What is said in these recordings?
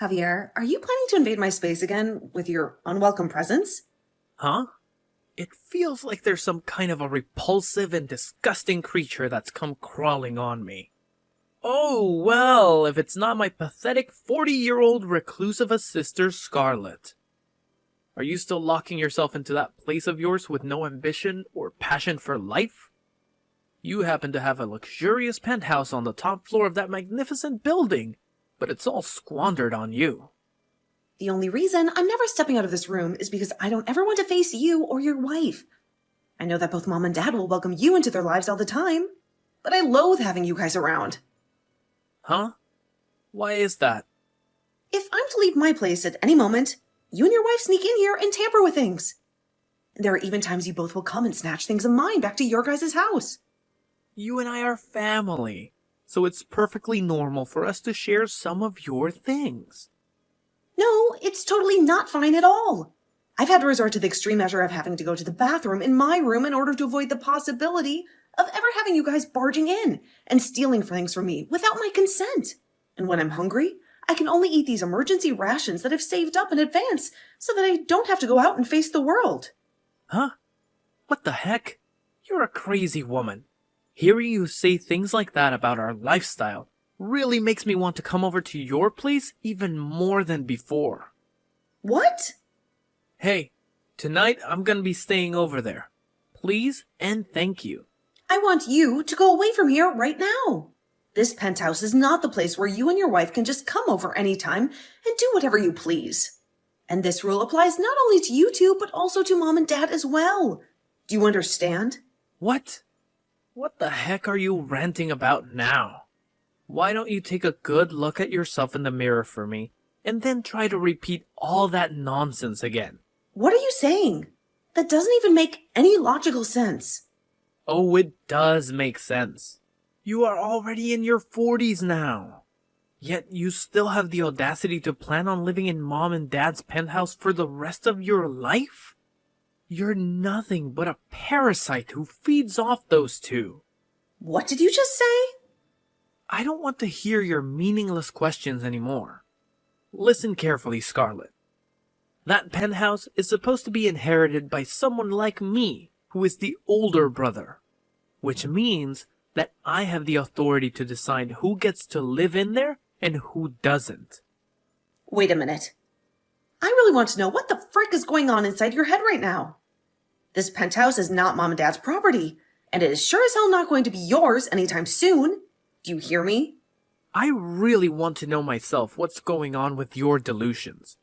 Javier, are you planning to invade my space again with your unwelcome presence? Huh? It feels like there's some kind of a repulsive and disgusting creature that's come crawling on me. Oh, well, if it's not my pathetic 40-year-old reclusive sister, Scarlet. Are you still locking yourself into that place of yours with no ambition or passion for life? You happen to have a luxurious penthouse on the top floor of that magnificent building, but it's all squandered on you. The only reason I'm never stepping out of this room is because I don't ever want to face you or your wife. I know that both Mom and Dad will welcome you into their lives all the time, but I loathe having you guys around. Huh? Why is that? If I'm to leave my place at any moment, you and your wife sneak in here and tamper with things. There are even times you both will come and snatch things of mine back to your guys' house. You and I are family, so it's perfectly normal for us to share some of your things. No, it's totally not fine at all. I've had to resort to the extreme measure of having to go to the bathroom in my room in order to avoid the possibility of ever having you guys barging in and stealing things from me without my consent. And when I'm hungry, I can only eat these emergency rations that I've saved up in advance so that I don't have to go out and face the world. Huh? What the heck? You're a crazy woman. Hearing you say things like that about our lifestyle really makes me want to come over to your place even more than before. What? Hey, tonight I'm gonna be staying over there. Please and thank you. I want you to go away from here right now. This penthouse is not the place where you and your wife can just come over anytime and do whatever you please. And this rule applies not only to you two, but also to Mom and Dad as well. Do you understand? What? What the heck are you ranting about now? Why don't you take a good look at yourself in the mirror for me, and then try to repeat all that nonsense again? What are you saying? That doesn't even make any logical sense. Oh, it does make sense. You are already in your 40s now. Yet you still have the audacity to plan on living in Mom and Dad's penthouse for the rest of your life? You're nothing but a parasite who feeds off those two. What did you just say? I don't want to hear your meaningless questions anymore. Listen carefully, Scarlet. That penthouse is supposed to be inherited by someone like me, who is the older brother, which means that I have the authority to decide who gets to live in there and who doesn't. Wait a minute. I really want to know what the frick is going on inside your head right now. This penthouse is not Mom and Dad's property, and it is sure as hell not going to be yours anytime soon. Do you hear me? I really want to know myself what's going on with your delusions.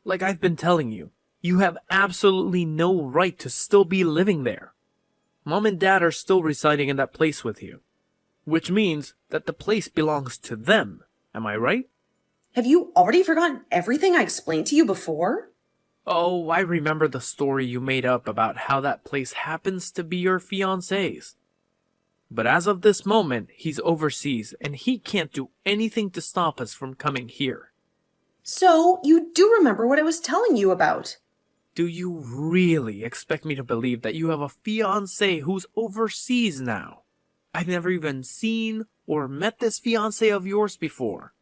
Like I've been telling you, you have absolutely no right to still be living there. Mom and Dad are still residing in that place with you, which means that the place belongs to them. Am I right? Have you already forgotten everything I explained to you before? Oh, I remember the story you made up about how that place happens to be your fiancé's. But as of this moment, he's overseas and he can't do anything to stop us from coming here. So, you do remember what I was telling you about. Do you really expect me to believe that you have a fiancé who's overseas now? I've never even seen or met this fiancé of yours before.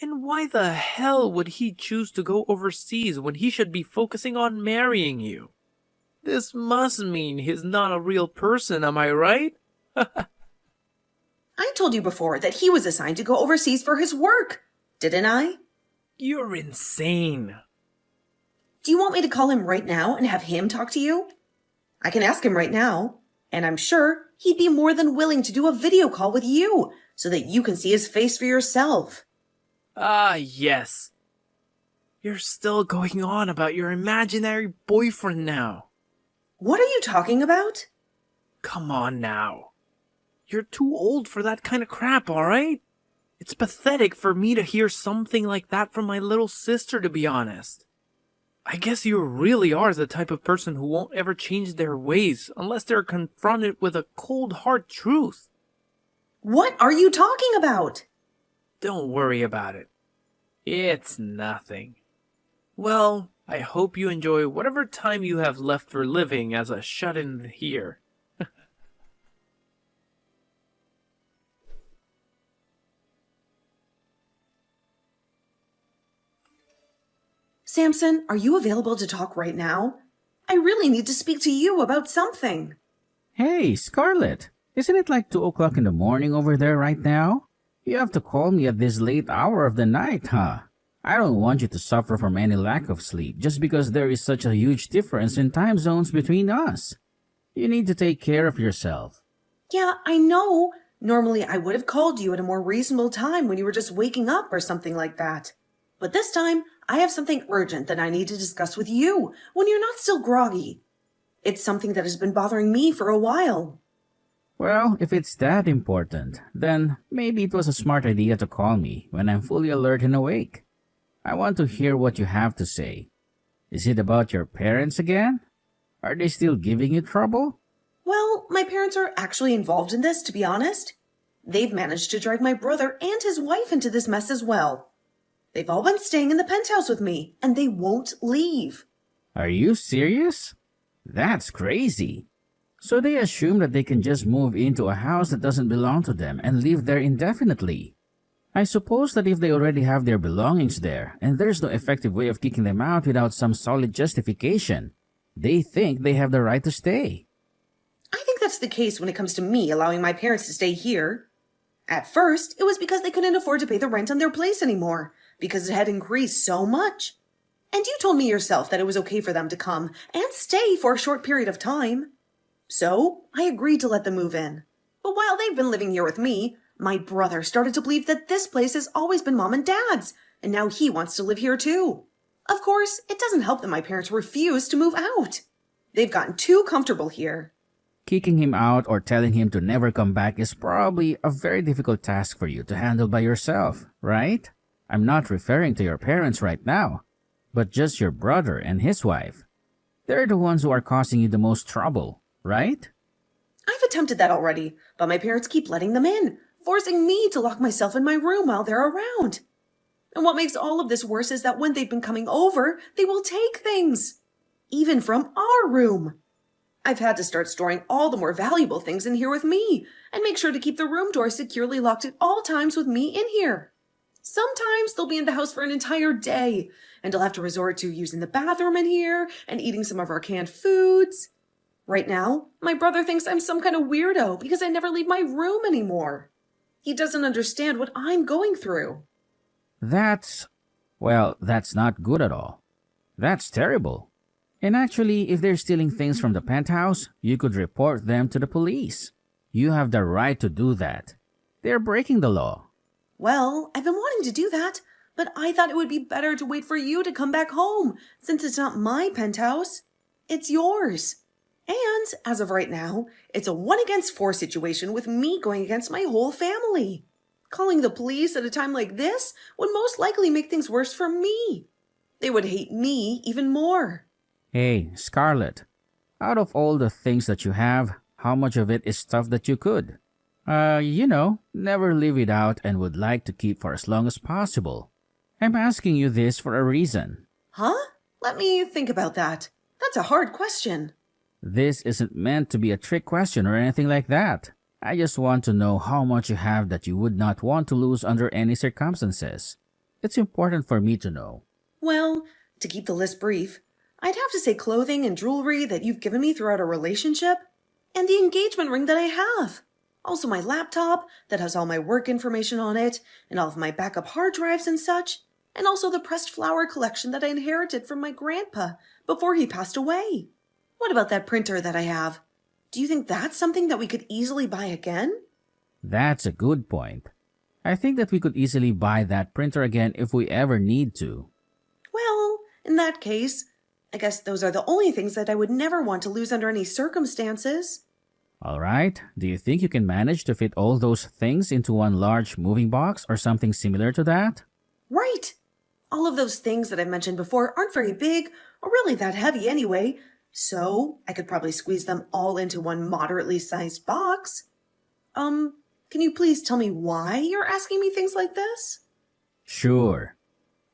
And why the hell would he choose to go overseas when he should be focusing on marrying you? This must mean he's not a real person, am I right? I told you before that he was assigned to go overseas for his work, didn't I? You're insane. Do you want me to call him right now and have him talk to you? I can ask him right now, and I'm sure he'd be more than willing to do a video call with you so that you can see his face for yourself. Ah, yes. You're still going on about your imaginary boyfriend now. What are you talking about? Come on now. You're too old for that kind of crap, alright? It's pathetic for me to hear something like that from my little sister, to be honest. I guess you really are the type of person who won't ever change their ways unless they're confronted with a cold hard truth. What are you talking about? Don't worry about it. It's nothing. Well, I hope you enjoy whatever time you have left for living as a shut-in here. Samson, are you available to talk right now? I really need to speak to you about something. Hey, Scarlett, isn't it like 2 o'clock in the morning over there right now? You have to call me at this late hour of the night, huh? I don't want you to suffer from any lack of sleep just because there is such a huge difference in time zones between us. You need to take care of yourself. Yeah, I know. Normally I would have called you at a more reasonable time when you were just waking up or something like that. But this time, I have something urgent that I need to discuss with you when you're not still groggy. It's something that has been bothering me for a while. Well, if it's that important, then maybe it was a smart idea to call me when I'm fully alert and awake. I want to hear what you have to say. Is it about your parents again? Are they still giving you trouble? Well, my parents are actually involved in this, to be honest. They've managed to drag my brother and his wife into this mess as well. They've all been staying in the penthouse with me, and they won't leave. Are you serious? That's crazy. So they assume that they can just move into a house that doesn't belong to them and live there indefinitely. I suppose that if they already have their belongings there and there's no effective way of kicking them out without some solid justification, they think they have the right to stay. I think that's the case when it comes to me allowing my parents to stay here. At first, it was because they couldn't afford to pay the rent on their place anymore, because it had increased so much. And you told me yourself that it was okay for them to come and stay for a short period of time. So, I agreed to let them move in. But while they've been living here with me, my brother started to believe that this place has always been Mom and Dad's, and now he wants to live here too. Of course, it doesn't help that my parents refuse to move out. They've gotten too comfortable here. Kicking him out or telling him to never come back is probably a very difficult task for you to handle by yourself, right? I'm not referring to your parents right now, but just your brother and his wife. They're the ones who are causing you the most trouble, right? I've attempted that already, but my parents keep letting them in, forcing me to lock myself in my room while they're around. And what makes all of this worse is that when they've been coming over, they will take things. Even from our room. I've had to start storing all the more valuable things in here with me, and make sure to keep the room door securely locked at all times with me in here. Sometimes they'll be in the house for an entire day, and I'll have to resort to using the bathroom in here and eating some of our canned foods. Right now, my brother thinks I'm some kind of weirdo because I never leave my room anymore. He doesn't understand what I'm going through. That's not good at all. That's terrible. And actually, if they're stealing things from the penthouse, you could report them to the police. You have the right to do that. They're breaking the law. Well, I've been wanting to do that, but I thought it would be better to wait for you to come back home, since it's not my penthouse. It's yours. And, as of right now, it's a 1-against-4 situation with me going against my whole family. Calling the police at a time like this would most likely make things worse for me. They would hate me even more. Hey, Scarlett, out of all the things that you have, how much of it is stuff that you could? Never leave it out and would like to keep for as long as possible. I'm asking you this for a reason. Huh? Let me think about that. That's a hard question. This isn't meant to be a trick question or anything like that. I just want to know how much you have that you would not want to lose under any circumstances. It's important for me to know. Well, to keep the list brief, I'd have to say clothing and jewelry that you've given me throughout our relationship, and the engagement ring that I have. Also my laptop that has all my work information on it, and all of my backup hard drives and such, and also the pressed flower collection that I inherited from my grandpa before he passed away. What about that printer that I have? Do you think that's something that we could easily buy again? That's a good point. I think that we could easily buy that printer again if we ever need to. Well, in that case, I guess those are the only things that I would never want to lose under any circumstances. All right, do you think you can manage to fit all those things into one large moving box or something similar to that? Right! All of those things that I've mentioned before aren't very big or really that heavy anyway, so I could probably squeeze them all into one moderately sized box. Can you please tell me why you're asking me things like this? Sure.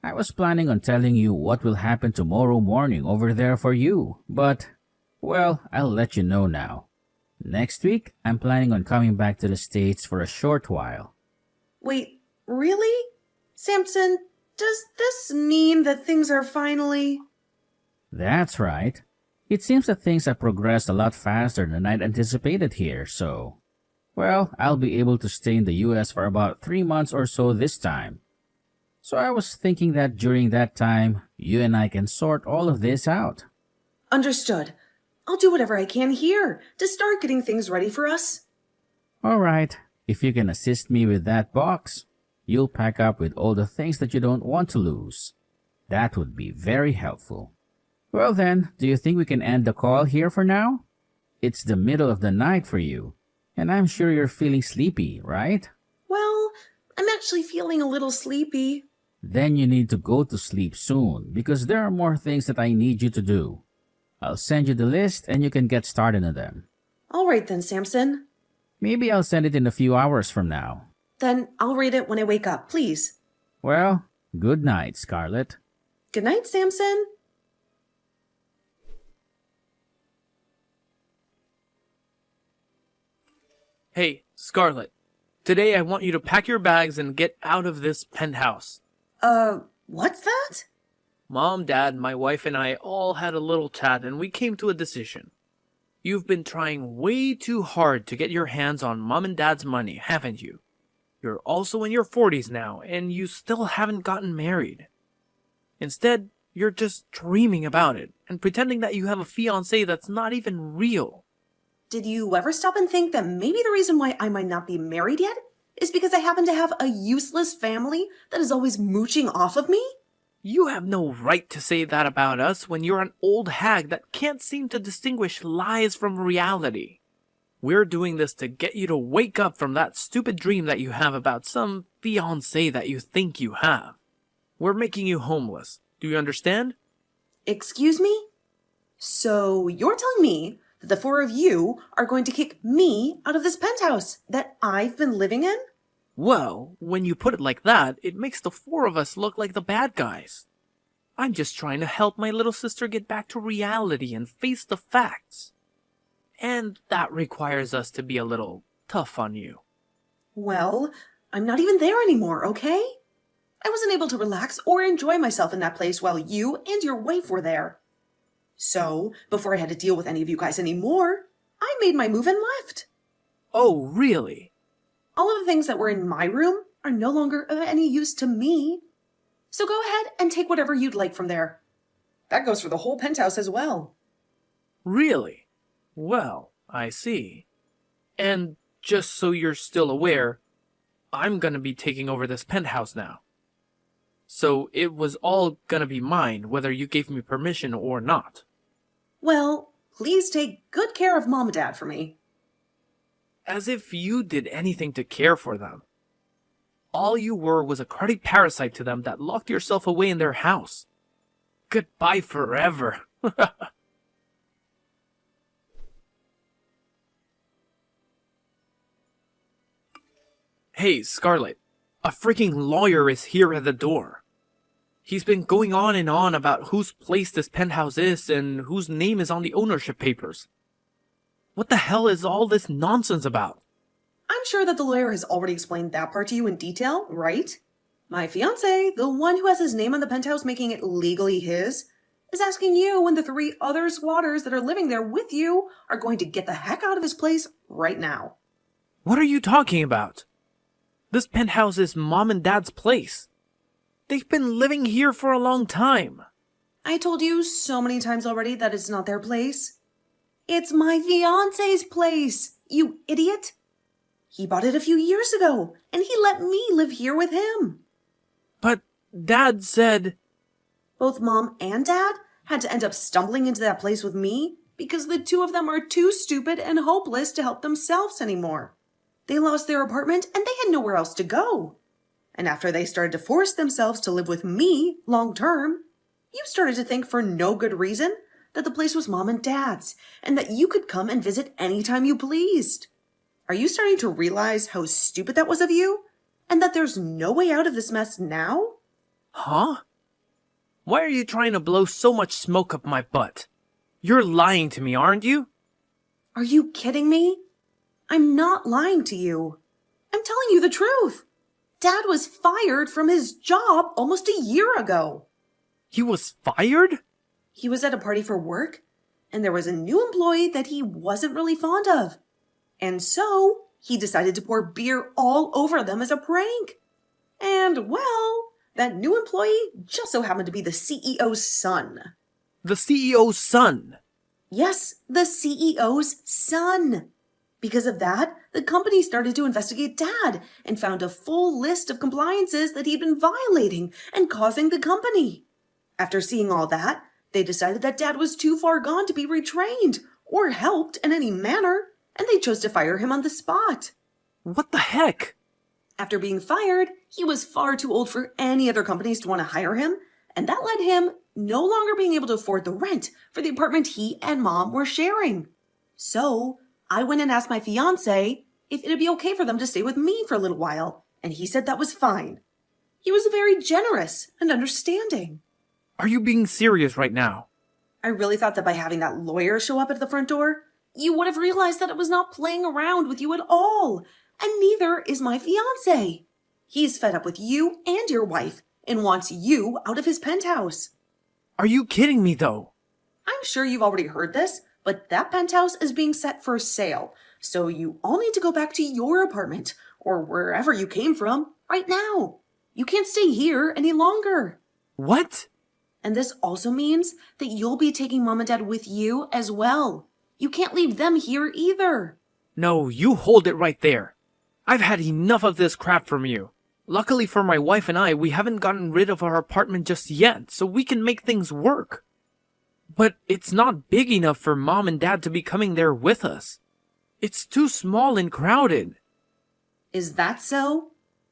I was planning on telling you what will happen tomorrow morning over there for you, but, well, I'll let you know now. Next week, I'm planning on coming back to the States for a short while. Wait, really? Samson, Does this mean that things are finally... That's right. It seems that things have progressed a lot faster than I'd anticipated here, so... Well, I'll be able to stay in the US for about 3 months or so this time. So I was thinking that during that time, you and I can sort all of this out. Understood. I'll do whatever I can here to start getting things ready for us. Alright, if you can assist me with that box, you'll pack up with all the things that you don't want to lose. That would be very helpful. Well then, do you think we can end the call here for now? It's the middle of the night for you, and I'm sure you're feeling sleepy, right? Well, I'm actually feeling a little sleepy. Then you need to go to sleep soon, because there are more things that I need you to do. I'll send you the list and you can get started on them. All right then, Samson. Maybe I'll send it in a few hours from now. Then I'll read it when I wake up, please. Well, good night, Scarlett. Good night, Samson. Hey, Scarlett. Today I want you to pack your bags and get out of this penthouse. What's that? Mom, Dad, my wife, and I all had a little chat and we came to a decision. You've been trying way too hard to get your hands on Mom and Dad's money, haven't you? You're also in your 40s now, and you still haven't gotten married. Instead, you're just dreaming about it and pretending that you have a fiancé that's not even real. Did you ever stop and think that maybe the reason why I might not be married yet is because I happen to have a useless family that is always mooching off of me? You have no right to say that about us when you're an old hag that can't seem to distinguish lies from reality. We're doing this to get you to wake up from that stupid dream that you have about some fiancé that you think you have. We're making you homeless. Do you understand? Excuse me? So you're telling me that the four of you are going to kick me out of this penthouse that I've been living in? Well, when you put it like that, it makes the four of us look like the bad guys. I'm just trying to help my little sister get back to reality and face the facts. And that requires us to be a little tough on you. Well, I'm not even there anymore, okay? I wasn't able to relax or enjoy myself in that place while you and your wife were there. So, before I had to deal with any of you guys anymore, I made my move and left. Oh, really? All of the things that were in my room are no longer of any use to me. So go ahead and take whatever you'd like from there. That goes for the whole penthouse as well. Really? Well, I see. And just so you're still aware, I'm gonna be taking over this penthouse now. So it was all gonna be mine, whether you gave me permission or not. Well, please take good care of Mom and Dad for me. As if you did anything to care for them. All you were was a cruddy parasite to them that locked yourself away in their house. Goodbye forever. Hey, Scarlett. A freaking lawyer is here at the door. He's been going on and on about whose place this penthouse is and whose name is on the ownership papers. What the hell is all this nonsense about? I'm sure that the lawyer has already explained that part to you in detail, right? My fiancé, the one who has his name on the penthouse making it legally his, is asking you and the 3 other squatters that are living there with you are going to get the heck out of his place right now. What are you talking about? This penthouse is Mom and Dad's place. They've been living here for a long time. I told you so many times already that it's not their place. It's my fiancé's place, you idiot. He bought it a few years ago, and he let me live here with him. But Dad said... Both Mom and Dad had to end up stumbling into that place with me because the 2 of them are too stupid and hopeless to help themselves anymore. They lost their apartment and they had nowhere else to go. And after they started to force themselves to live with me long term, you started to think for no good reason that the place was Mom and Dad's and that you could come and visit anytime you pleased. Are you starting to realize how stupid that was of you? And that there's no way out of this mess now? Huh? Why are you trying to blow so much smoke up my butt? You're lying to me, aren't you? Are you kidding me? I'm not lying to you. I'm telling you the truth. Dad was fired from his job almost a year ago. He was fired? He was at a party for work, and there was a new employee that he wasn't really fond of. And so he decided to pour beer all over them as a prank. And, well, that new employee just so happened to be the CEO's son. The CEO's son? Yes, the CEO's son. Because of that, the company started to investigate Dad and found a full list of compliances that he'd been violating and causing the company. After seeing all that, they decided that Dad was too far gone to be retrained or helped in any manner, and they chose to fire him on the spot. What the heck? After being fired, he was far too old for any other companies to want to hire him, and that led him no longer being able to afford the rent for the apartment he and Mom were sharing. So I went and asked my fiancé if it'd be okay for them to stay with me for a little while, and he said that was fine. He was very generous and understanding. Are you being serious right now? I really thought that by having that lawyer show up at the front door, you would have realized that it was not playing around with you at all, and neither is my fiancé. He's fed up with you and your wife and wants you out of his penthouse. Are you kidding me, though? I'm sure you've already heard this, but that penthouse is being set for sale, so you all need to go back to your apartment, or wherever you came from, right now. You can't stay here any longer. What? And this also means that you'll be taking Mom and Dad with you as well. You can't leave them here either. No, you hold it right there. I've had enough of this crap from you. Luckily for my wife and I, we haven't gotten rid of our apartment just yet, so we can make things work. But it's not big enough for Mom and Dad to be coming there with us. It's too small and crowded. Is that so?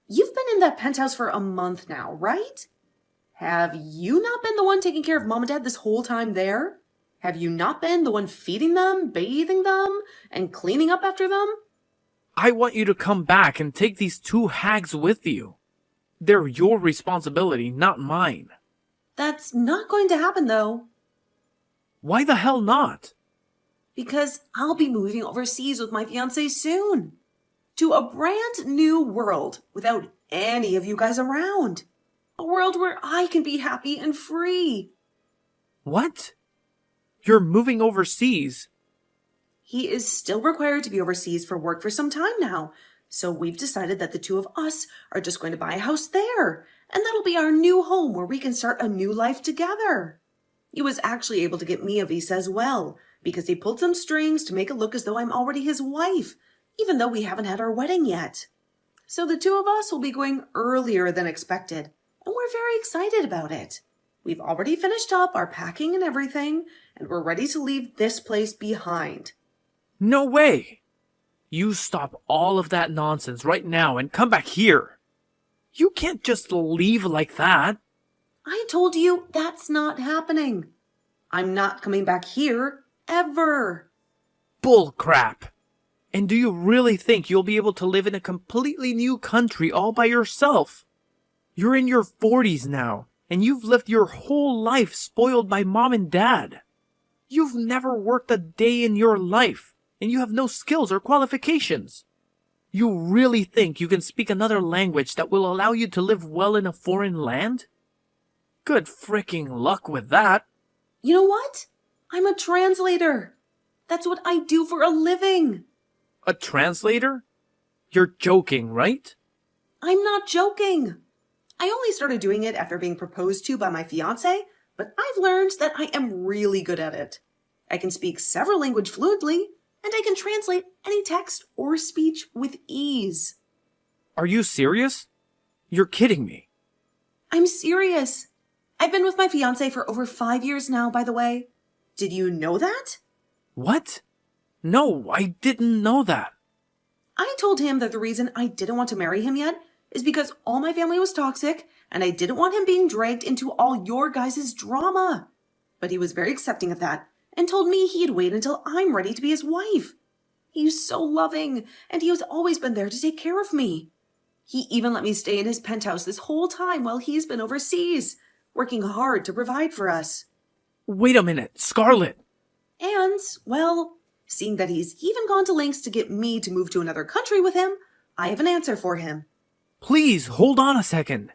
You've been in that penthouse for a month now, right? Have you not been the one taking care of Mom and Dad this whole time there? Have you not been the one feeding them, bathing them, and cleaning up after them? I want you to come back and take these two hags with you. They're your responsibility, not mine. That's not going to happen, though. Why the hell not? Because I'll be moving overseas with my fiancé soon. To a brand new world without any of you guys around. A world where I can be happy and free. What? You're moving overseas? He is still required to be overseas for work for some time now, so we've decided that the two of us are just going to buy a house there, and that'll be our new home where we can start a new life together. He was actually able to get me a visa as well, because he pulled some strings to make it look as though I'm already his wife, even though we haven't had our wedding yet. So the two of us will be going earlier than expected, and we're very excited about it. We've already finished up our packing and everything, and we're ready to leave this place behind. No way! You stop all of that nonsense right now and come back here. You can't just leave like that. I told you that's not happening. I'm not coming back here, ever. Bull crap. And do you really think you'll be able to live in a completely new country all by yourself? You're in your 40s now, and you've lived your whole life spoiled by Mom and Dad. You've never worked a day in your life, and you have no skills or qualifications. You really think you can speak another language that will allow you to live well in a foreign land? Good fricking luck with that. You know what? I'm a translator. That's what I do for a living. A translator? You're joking, right? I'm not joking. I only started doing it after being proposed to by my fiancé, but I've learned that I am really good at it. I can speak several languages fluently, and I can translate any text or speech with ease. Are you serious? You're kidding me. I'm serious. I've been with my fiancé for over 5 years now, by the way. Did you know that? What? No, I didn't know that. I told him that the reason I didn't want to marry him yet is because all my family was toxic, and I didn't want him being dragged into all your guys' drama. But he was very accepting of that, and told me he'd wait until I'm ready to be his wife. He's so loving, and he has always been there to take care of me. He even let me stay in his penthouse this whole time while he's been overseas, working hard to provide for us. Wait a minute, Scarlett. And, well, seeing that he's even gone to lengths to get me to move to another country with him, I have an answer for him. Please, hold on a second.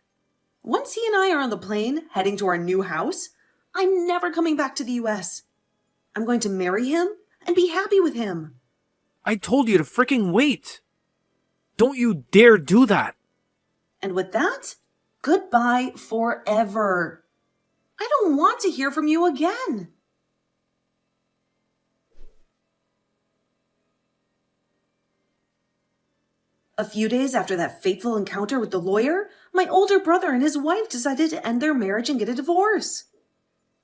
Once he and I are on the plane heading to our new house, I'm never coming back to the US. I'm going to marry him and be happy with him. I told you to freaking wait. Don't you dare do that. And with that, goodbye forever. I don't want to hear from you again. A few days after that fateful encounter with the lawyer, my older brother and his wife decided to end their marriage and get a divorce.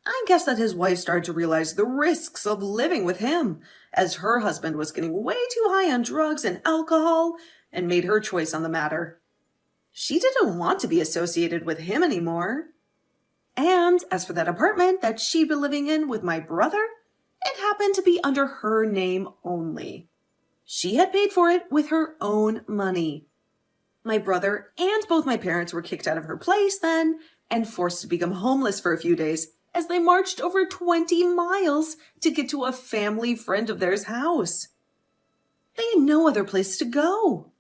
I guess that his wife started to realize the risks of living with him, as her husband was getting way too high on drugs and alcohol, and made her choice on the matter. She didn't want to be associated with him anymore. And as for that apartment that she'd been living in with my brother, it happened to be under her name only. She had paid for it with her own money. My brother and both my parents were kicked out of her place then and forced to become homeless for a few days as they marched over 20 miles to get to a family friend of theirs' house. They had no other place to go.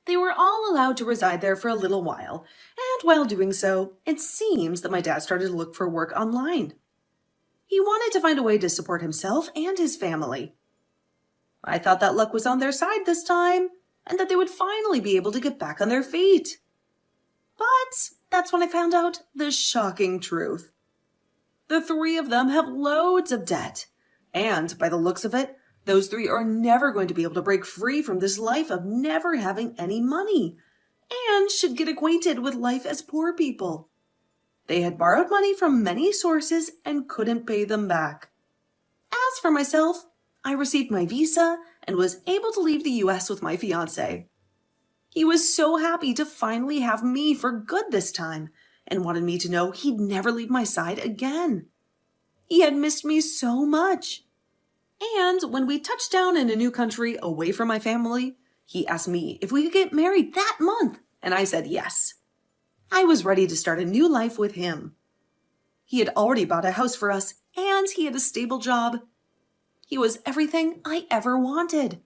They were all allowed to reside there for a little while, and while doing so, it seems that my dad started to look for work online. He wanted to find a way to support himself and his family. I thought that luck was on their side this time, and that they would finally be able to get back on their feet. But that's when I found out the shocking truth. The three of them have loads of debt, and by the looks of it, those three are never going to be able to break free from this life of never having any money, and should get acquainted with life as poor people. They had borrowed money from many sources and couldn't pay them back. As for myself, I received my visa and was able to leave the US with my fiancé. He was so happy to finally have me for good this time and wanted me to know he'd never leave my side again. He had missed me so much. And when we touched down in a new country away from my family, he asked me if we could get married that month, and I said yes. I was ready to start a new life with him. He had already bought a house for us, and he had a stable job. He was everything I ever wanted.